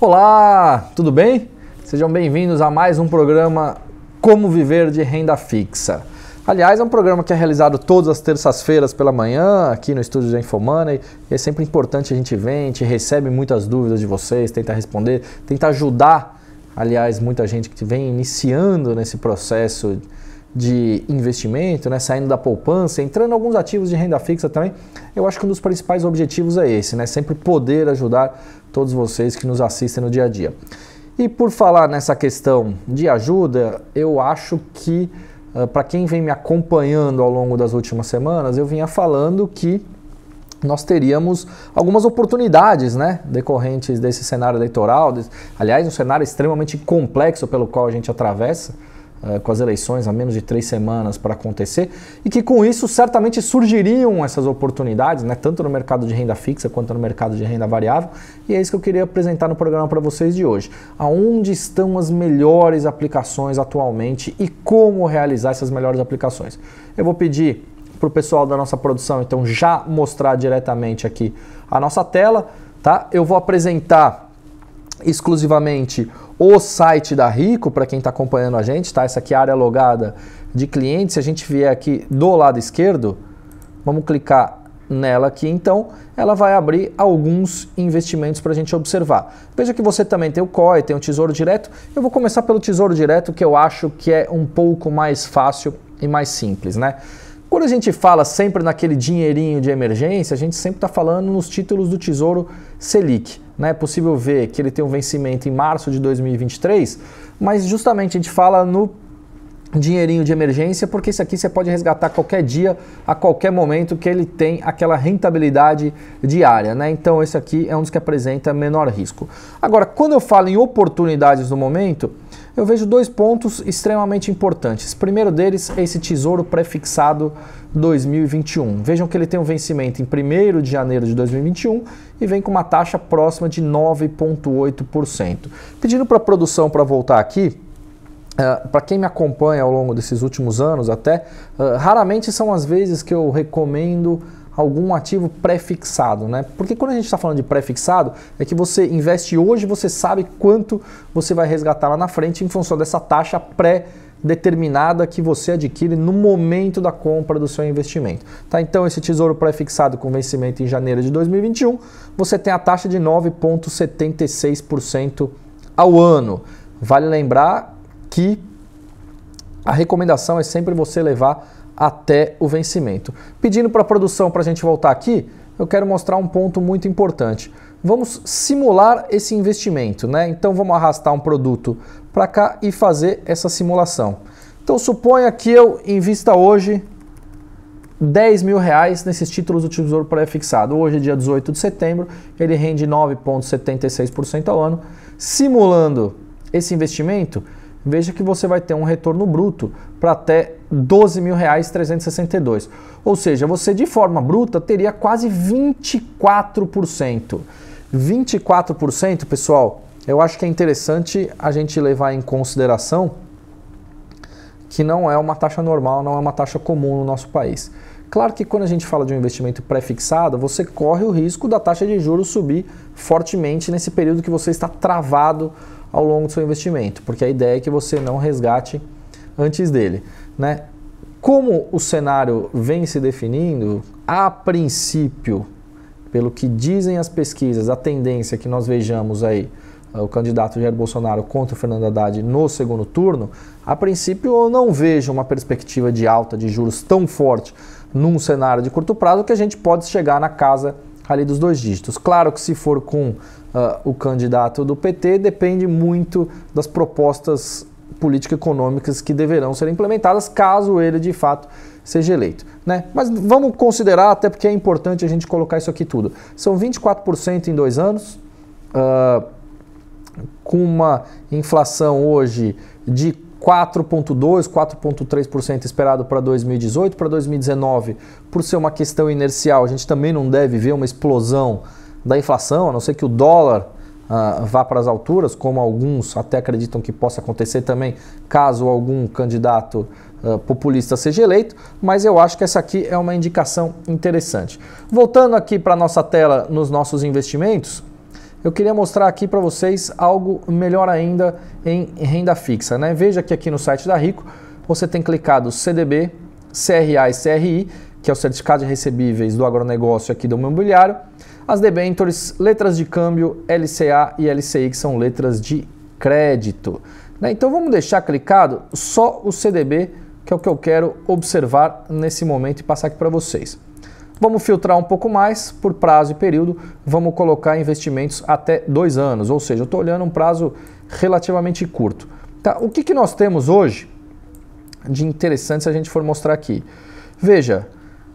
Olá, tudo bem? Sejam bem-vindos a mais um programa Como Viver de Renda Fixa. Aliás, é um programa que é realizado todas as terças-feiras pela manhã, aqui no estúdio da Infomoney, e é sempre importante a gente ver, a gente recebe muitas dúvidas de vocês, tenta responder, tenta ajudar, aliás, muita gente que vem iniciando nesse processo de investimento, né, saindo da poupança, entrando em alguns ativos de renda fixa também. Eu acho que um dos principais objetivos é esse, né, sempre poder ajudar todos vocês que nos assistem no dia a dia. E por falar nessa questão de ajuda, eu acho que para quem vem me acompanhando ao longo das últimas semanas, eu vinha falando que nós teríamos algumas oportunidades, né, decorrentes desse cenário eleitoral, aliás, um cenário extremamente complexo pelo qual a gente atravessa, com as eleições há menos de 3 semanas para acontecer, e que com isso certamente surgiriam essas oportunidades, né, tanto no mercado de renda fixa quanto no mercado de renda variável, e é isso que eu queria apresentar no programa para vocês de hoje. Aonde estão as melhores aplicações atualmente e como realizar essas melhores aplicações. Eu vou pedir para o pessoal da nossa produção, então, já mostrar diretamente aqui a nossa tela, tá? Eu vou apresentar exclusivamente o site da Rico, para quem está acompanhando a gente, tá? Essa aqui é a área logada de clientes. Se a gente vier aqui do lado esquerdo, vamos clicar nela aqui, então ela vai abrir alguns investimentos para a gente observar. Veja que você também tem o COI, tem o Tesouro Direto. Eu vou começar pelo Tesouro Direto, que eu acho que é um pouco mais fácil e mais simples, né? Quando a gente fala sempre naquele dinheirinho de emergência, a gente sempre está falando nos títulos do Tesouro Selic. É possível ver que ele tem um vencimento em março de 2023, mas justamente a gente fala no dinheirinho de emergência porque esse aqui você pode resgatar qualquer dia, a qualquer momento, que ele tem aquela rentabilidade diária, né? Então esse aqui é um dos que apresenta menor risco. Agora, quando eu falo em oportunidades no momento, eu vejo 2 pontos extremamente importantes. O primeiro deles é esse Tesouro Prefixado 2021. Vejam que ele tem um vencimento em 1º de janeiro de 2021 e vem com uma taxa próxima de 9,8%. Pedindo para a produção para voltar aqui, para quem me acompanha ao longo desses últimos anos até, raramente são as vezes que eu recomendo algum ativo pré-fixado, né? Porque quando a gente está falando de pré-fixado, é que você investe hoje, você sabe quanto você vai resgatar lá na frente em função dessa taxa pré-determinada que você adquire no momento da compra do seu investimento. Tá? Então, esse tesouro pré-fixado com vencimento em janeiro de 2021, você tem a taxa de 9,76% ao ano. Vale lembrar que a recomendação é sempre você levar até o vencimento. Pedindo para a produção para a gente voltar aqui, eu quero mostrar um ponto muito importante. Vamos simular esse investimento, né? Então vamos arrastar um produto para cá e fazer essa simulação. Então suponha que eu invista hoje R$10.000 nesses títulos do Tesouro Pré-fixado. Hoje, dia 18 de setembro, ele rende 9,76% ao ano. Simulando esse investimento, veja que você vai ter um retorno bruto para até R$12.362. Ou seja, você de forma bruta teria quase 24%. 24%, pessoal, eu acho que é interessante a gente levar em consideração que não é uma taxa normal, não é uma taxa comum no nosso país. Claro que quando a gente fala de um investimento pré-fixado, você corre o risco da taxa de juros subir fortemente nesse período que você está travado ao longo do seu investimento, porque a ideia é que você não resgate antes dele, né? Como o cenário vem se definindo, a princípio, pelo que dizem as pesquisas, a tendência que nós vejamos aí, o candidato Jair Bolsonaro contra o Fernando Haddad no segundo turno, a princípio eu não vejo uma perspectiva de alta de juros tão forte num cenário de curto prazo que a gente pode chegar na casa ali dos 2 dígitos. Claro que se for com o candidato do PT, depende muito das propostas político-econômicas que deverão ser implementadas caso ele de fato seja eleito, né? Mas vamos considerar, até porque é importante a gente colocar isso aqui tudo. São 24% em 2 anos, com uma inflação hoje de 4,2%, 4,3% esperado para 2018, para 2019, por ser uma questão inercial, a gente também não deve ver uma explosão da inflação, a não ser que o dólar vá para as alturas, como alguns até acreditam que possa acontecer também, caso algum candidato populista seja eleito, mas eu acho que essa aqui é uma indicação interessante. Voltando aqui para a nossa tela nos nossos investimentos, eu queria mostrar aqui para vocês algo melhor ainda em renda fixa, né? Veja que aqui no site da Rico você tem clicado CDB, CRA e CRI, que é o certificado de recebíveis do agronegócio aqui do imobiliário, as debêntures, letras de câmbio, LCA e LCI, que são letras de crédito, né? Então vamos deixar clicado só o CDB, que é o que eu quero observar nesse momento e passar aqui para vocês. Vamos filtrar um pouco mais por prazo e período, vamos colocar investimentos até 2 anos, ou seja, eu estou olhando um prazo relativamente curto. Tá? O que nós temos hoje de interessante se a gente for mostrar aqui? Veja,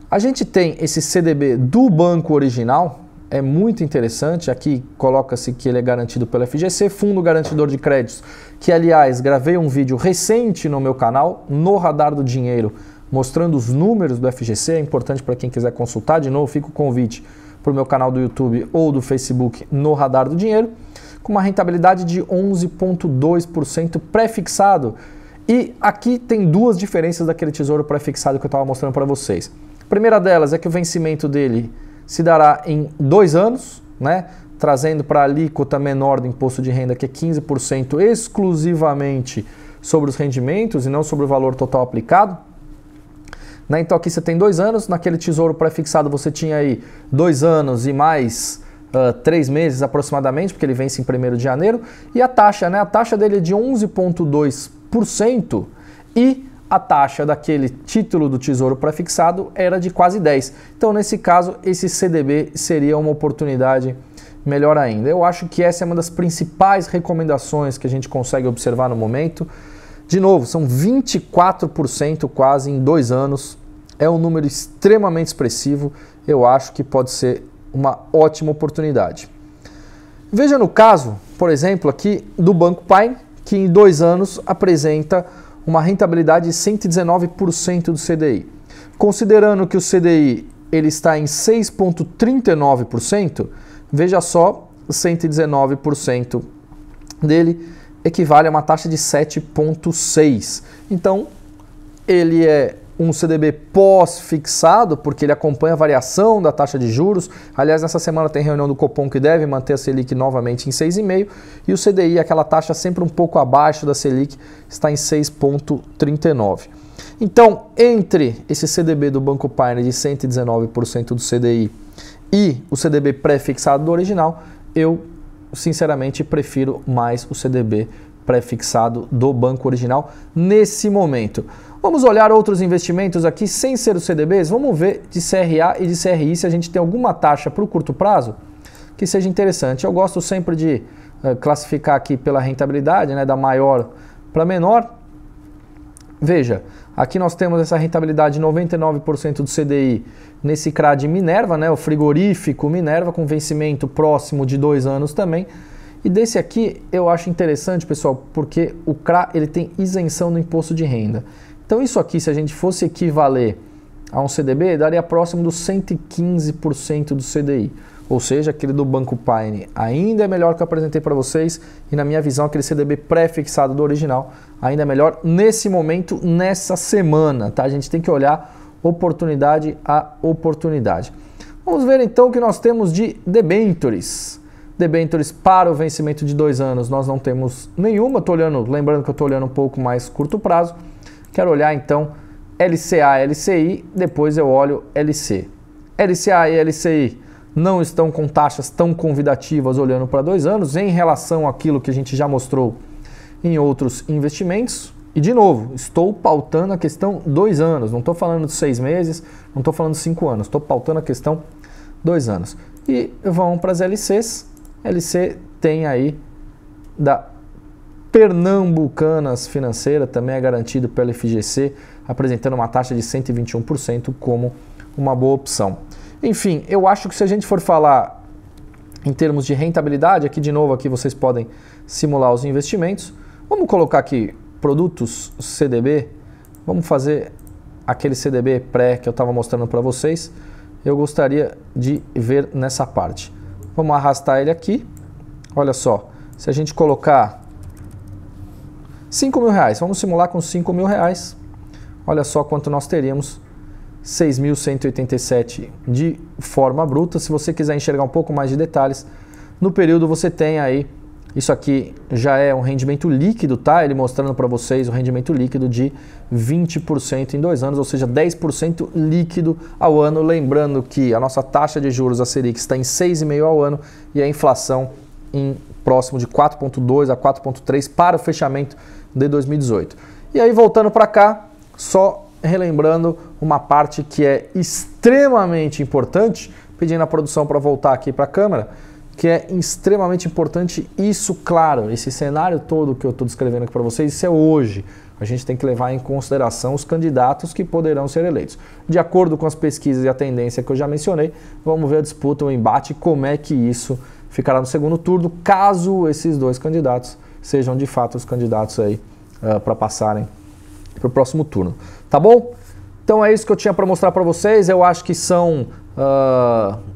a gente tem esse CDB do banco original, é muito interessante, aqui coloca-se que ele é garantido pelo FGC, Fundo Garantidor de Créditos, que aliás gravei um vídeo recente no meu canal, no Radar do Dinheiro, mostrando os números do FGC, é importante para quem quiser consultar, de novo fica o convite para o meu canal do YouTube ou do Facebook no Radar do Dinheiro, com uma rentabilidade de 11,2% pré-fixado. E aqui tem duas diferenças daquele tesouro pré-fixado que eu estava mostrando para vocês. A primeira delas é que o vencimento dele se dará em 2 anos, né? Trazendo para a alíquota menor do imposto de renda, que é 15% exclusivamente sobre os rendimentos e não sobre o valor total aplicado. Né? Então aqui você tem 2 anos, naquele tesouro pré-fixado você tinha aí 2 anos e mais 3 meses aproximadamente, porque ele vence em 1º de janeiro, e a taxa, né? A taxa dele é de 11,2% e a taxa daquele título do Tesouro pré-fixado era de quase 10%. Então, nesse caso, esse CDB seria uma oportunidade melhor ainda. Eu acho que essa é uma das principais recomendações que a gente consegue observar no momento. De novo, são 24% quase em 2 anos. É um número extremamente expressivo. Eu acho que pode ser uma ótima oportunidade. Veja no caso, por exemplo, aqui do Banco Pine, que em 2 anos apresenta uma rentabilidade de 119% do CDI. Considerando que o CDI ele está em 6,39%, veja só, 119% dele equivale a uma taxa de 7,6%. Então, ele é um CDB pós-fixado, porque ele acompanha a variação da taxa de juros. Aliás, nessa semana tem reunião do Copom que deve manter a Selic novamente em 6,5%, e o CDI, aquela taxa sempre um pouco abaixo da Selic, está em 6,39%. Então, entre esse CDB do Banco Pine de 119% do CDI e o CDB pré-fixado do original, eu sinceramente prefiro mais o CDB pré-fixado do banco original nesse momento. Vamos olhar outros investimentos aqui sem ser os CDBs. Vamos ver de CRA e de CRI se a gente tem alguma taxa para o curto prazo que seja interessante. Eu gosto sempre de classificar aqui pela rentabilidade, né, da maior para menor. Veja, aqui nós temos essa rentabilidade de 99% do CDI nesse CRA de Minerva, né, o frigorífico Minerva, com vencimento próximo de 2 anos também. E desse aqui eu acho interessante, pessoal, porque o CRA ele tem isenção no imposto de renda. Então isso aqui, se a gente fosse equivaler a um CDB, daria próximo dos 115% do CDI. Ou seja, aquele do Banco Pine ainda é melhor que eu apresentei para vocês, e na minha visão aquele CDB pré-fixado do original ainda é melhor nesse momento, nessa semana, tá? A gente tem que olhar oportunidade a oportunidade. Vamos ver então o que nós temos de debêntures. Debêntures para o vencimento de 2 anos nós não temos nenhuma, lembrando que eu estou olhando um pouco mais curto prazo. Quero olhar então LCA, LCI, depois eu olho LC. LCA e LCI não estão com taxas tão convidativas olhando para 2 anos em relação àquilo que a gente já mostrou em outros investimentos. E de novo, estou pautando a questão 2 anos, não estou falando de 6 meses, não estou falando de 5 anos, estou pautando a questão 2 anos. E vão para as LCs. LC tem aí da Pernambucanas Financeira, também é garantido pela FGC, apresentando uma taxa de 121% como uma boa opção. Enfim, eu acho que se a gente for falar em termos de rentabilidade, aqui de novo aqui vocês podem simular os investimentos. Vamos colocar aqui produtos CDB, vamos fazer aquele CDB pré que eu estava mostrando para vocês. Eu gostaria de ver nessa parte. Vamos arrastar ele aqui. Olha só, se a gente colocar R$5.000, vamos simular com R$5.000. Olha só quanto nós teríamos, 6.187 de forma bruta. Se você quiser enxergar um pouco mais de detalhes, No período você tem aí, isso aqui já é um rendimento líquido, tá? Ele mostrando para vocês o rendimento líquido de 20% em 2 anos, ou seja, 10% líquido ao ano. Lembrando que a nossa taxa de juros, a Selic, está em 6,5% ao ano e a inflação em próximo de 4,2% a 4,3% para o fechamento de 2018. E aí, voltando para cá, só relembrando uma parte que é extremamente importante, pedindo a produção para voltar aqui para a câmera, que é extremamente importante isso, claro, esse cenário todo que eu estou descrevendo aqui para vocês, isso é hoje. A gente tem que levar em consideração os candidatos que poderão ser eleitos. De acordo com as pesquisas e a tendência que eu já mencionei, vamos ver a disputa, o embate, como é que isso ficará no segundo turno, caso esses dois candidatos sejam de fato os candidatos aí para passarem para o próximo turno. Tá bom? Então é isso que eu tinha para mostrar para vocês. Eu acho que são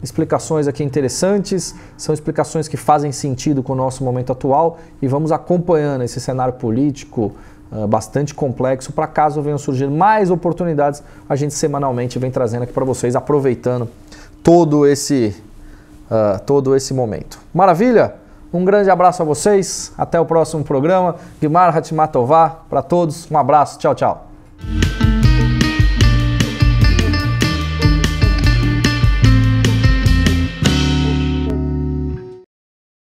explicações aqui interessantes, são explicações que fazem sentido com o nosso momento atual e vamos acompanhando esse cenário político bastante complexo para caso venham surgir mais oportunidades, a gente semanalmente vem trazendo aqui para vocês, aproveitando todo esse momento. Maravilha? Um grande abraço a vocês, até o próximo programa. Gimar Hatmatová para todos, um abraço, tchau, tchau.